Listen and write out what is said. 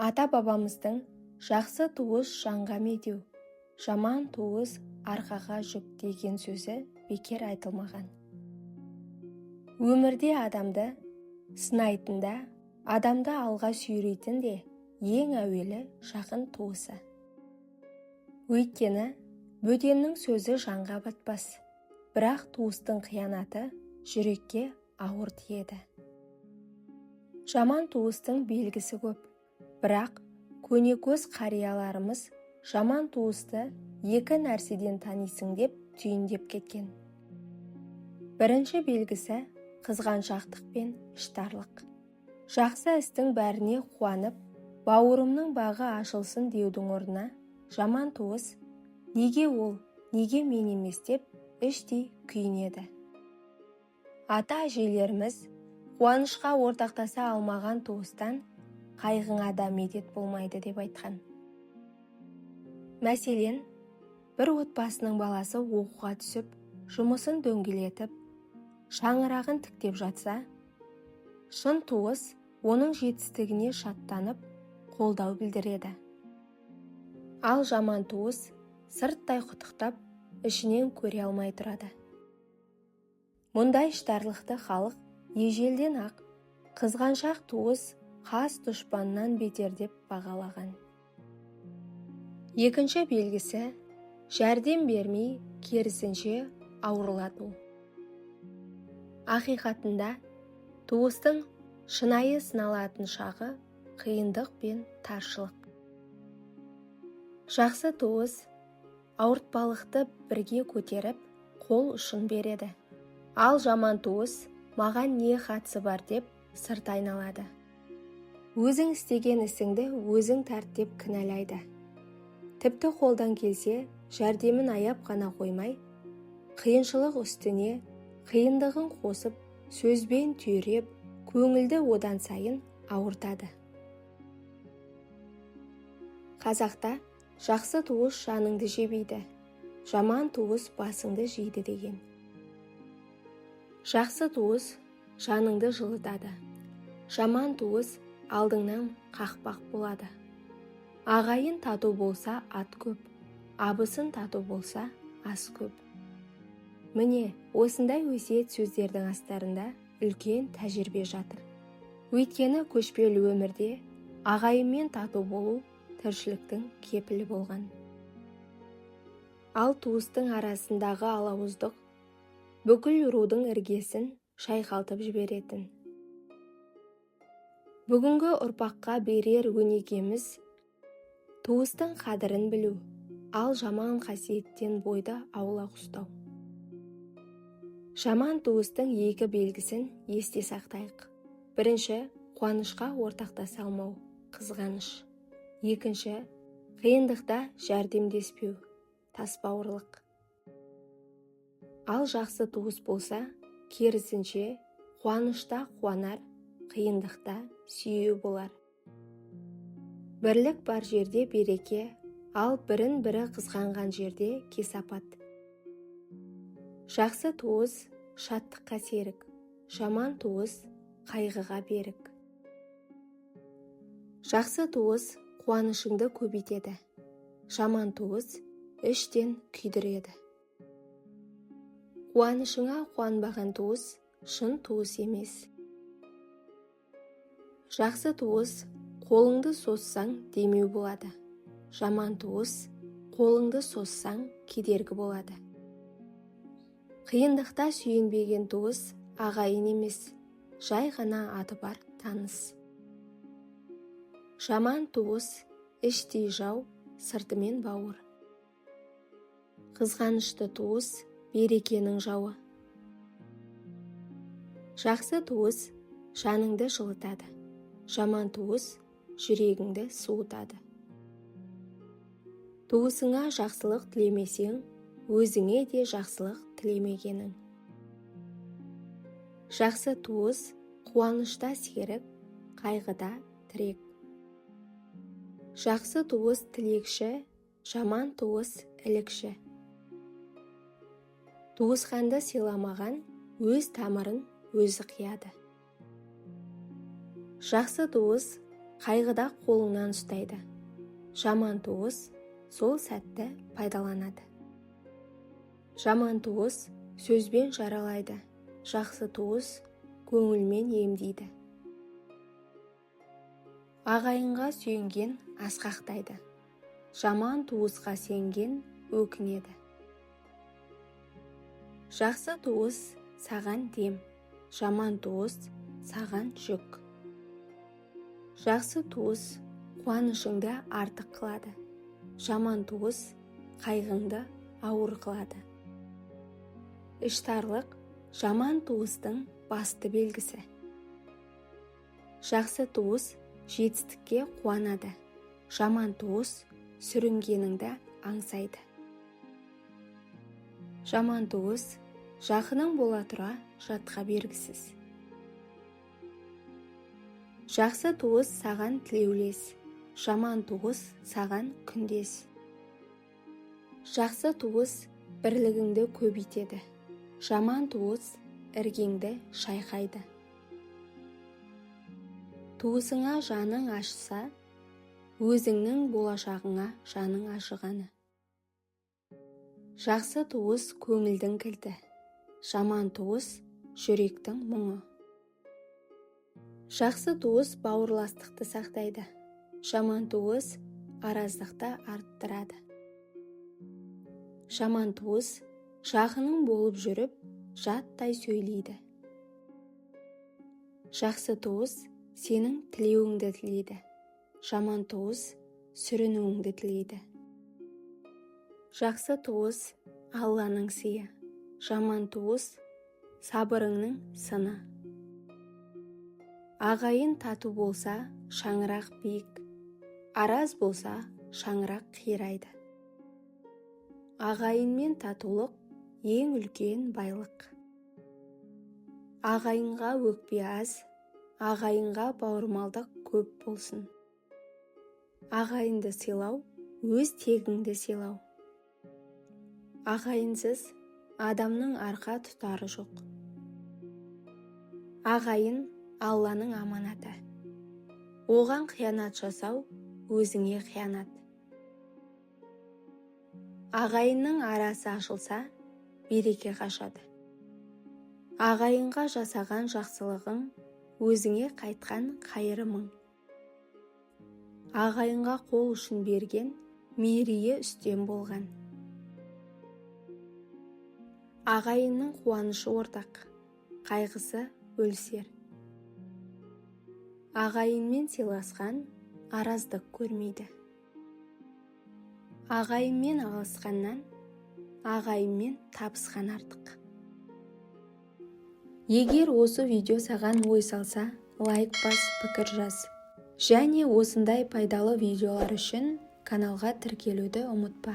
Ата-бабамыздың жақсы туыс жанға медеу, жаман туыс арқаға жүк деген сөзі бекер айтылмаған. Өмірде адамды сынайтында, адамды алға сүйрейтін де ең әуелі жақын туысы. Өйткені бөтеннің сөзі жанға батпас, бірақ туыстың қиянаты жүрекке ауыр тиеді. Жаман туыстың белгісі көп, бірақ көнекөз қарияларымыз жаман туысты екі нәрседен танисың деп түйіндеп кеткен. Бірінші белгісі қызғаншақтық пен іштарлық. Жақсы істің бәріне қуанып, бауырымның бағы ашылсын деудің орнына, жаман туыс неге ол, неге мен емес деп іштей күйінеді. Ата-әжелеріміз қуанышқа ортақтаса алмаған туыстан қайғыңа да медет болмайды деп айтқан. Мәселен, бір отбасының баласы оқуға түсіп, жұмысын дөңгелетіп, шаңырағын тіктеп жатса, шын туыс оның жетістігіне шаттанып, қолдау білдіреді. Ал жаман туыс сырттай құттықтап, ішінен көре алмай тұрады. Мұндай іштарлықты халық ежелден ақ қызғаншақ туыс қас дұшпаннан бетер деп бағалаған. Екінші белгісі жәрдем бермей, керісінше ауырлату. Ақиқатында туыстың шынайы сыналатын шағы қиындық пен таршылық. Жақсы туыс ауыртпалықты бірге көтеріп, қол ұшын береді. Ал жаман туыс маған не қатысы бар деп сырт айналады. Өзің істеген ісіңді өзің тарт деп кінәлайды. Тіпті қолдан келсе, жәрдемін аяп қана қоймай, қиыншылық үстіне қиындығын қосып, сөзбен түйреп, көңілді одан сайын ауыртады. Қазақта жақсы туыс жаныңды жебейді, жаман туыс басыңды жейді деген. Жақсы туыс жаныңды жылытады, жаман туыс алдыңнан қақпақ болады. Ағайын тату болса ат көп, абысын тату болса ас көп. Міне, осындай өсиет сөздердің астарында үлкен тәжірибе жатыр. Өйткені көшпелі өмірде ағайынмен тату болу тіршіліктің кепілі болған. Ал туыстың арасындағы алауыздық бүкіл рудың іргесін шайқалтып жіберетін. Бүгінгі ұрпаққа берер өнегеміз туыстың қадірін білу, ал жаман қасиеттен бойды аулақ ұстау. Жаман туыстың екі белгісін есте сақтайық. Бірінші, қуанышқа ортақтаса алмау, қызғаныш. Екінші, қиындықта жәрдемдеспеу, тасбауырлық. Ал жақсы туыс болса, керісінше қуанышта қуанар, қиындықта сүйеу болар. Бірлік бар жерде береке, ал бірін-бірі қызғанған жерде кесапат. Жақсы туыс шаттыққа серік, жаман туыс қайғыға берік. Жақсы туыс қуанышыңды көбейтеді, жаман туыс іштен күйдіреді. Қуанышыңа қуанбаған туыс шын туыс емес. Жақсы туыс қолыңды соссаң демеу болады, жаман туыс қолыңды соссаң кедергі болады. Қиындықта сүйенбеген туыс ағайын емес, жай ғана аты бар таныс. Жаман туыс іштей жау, сыртымен бауыр. Қызғанышты туыс берекенің жауы. Жақсы туыс жаныңды жылытады, жаман туыс жүрегіңді суытады. Туысыңа жақсылық тілемесең, өзіңе де жақсылық тілемегенің. Жақсы туыс қуанышта серік, қайғыда тірек. Жақсы туыс тілекші, жаман туыс ілікші. Туысқанды сыйламаған өз тамырын өзі қияды. Жақсы туыс қайғыда қолыңнан ұстайды. Жаман туыс сол сәтті пайдаланады. Жаман туыс сөзбен жаралайды, жақсы туыс көңілмен емдейді. Ағайынға сүйенген асқақтайды, жаман туысқа сенген өкінеді. Жақсы туыс саған дем, жаман туыс саған жүк. Жақсы туыс қуанышыңды артық қылады, жаман туыс қайғыңды ауыр қылады. Іштарлық жаман туыстың басты белгісі. Жақсы туыс жетістікке қуанады, жаман туыс сүрінгеніңді аңсайды. Жаман туыс жақының бола тұра жатқа бергісіз. Жақсы туыс саған тілеулес, жаман туыс саған күндес. Жақсы туыс бірлігіңді көбейтеді, жаман туыс іргеңді шайқайды. Туысыңа жаның ашса, өзіңнің болашағыңа жаның ашығаны. Жақсы туыс көңілдің кілті, жаман туыс жүректің мұңы. Жақсы туыс бауырластықты сақтайды, жаман туыс араздықты арттырады. Жаман туыс жақының болып жүріп, жаттай сөйлейді. Жақсы туыс сенің тілеуіңді тілейді, жаман туыс сүрінуіңді тілейді. Жақсы туыс Алланың сыйы, жаман туыс сабырыңның сыны. Ағайын тату болса, шаңырақ биік, араз болса, шаңырақ қирайды. Ағайынмен татулық ең үлкен байлық. Ағайынға өкпе аз, ағайынға бауырмалдық көп болсын. Ағайынды сыйлау, өз тегіңді сыйлау. Ағайынсыз адамның арқа тұтары жоқ. Ағайын Алланың аманаты. Оған қиянат жасау, өзіңе қиянат. Ағайынның арасы ашылса, береке қашады. Ағайынға жасаған жақсылығың, өзіңе қайтқан қайырымың. Ағайынға қол ұшын берген, мерейі үстем болған. Ағайынның қуанышы ортақ, қайғысы өлсер. Ағайынмен сыйласқан араздық көрмейді. Ағайынмен алысқаннан, ағайынмен табысқан артық. Егер осы видео саған ой салса, лайк бас, пікір жаз. Және осындай пайдалы видеолар үшін каналға тіркелуді ұмытпа.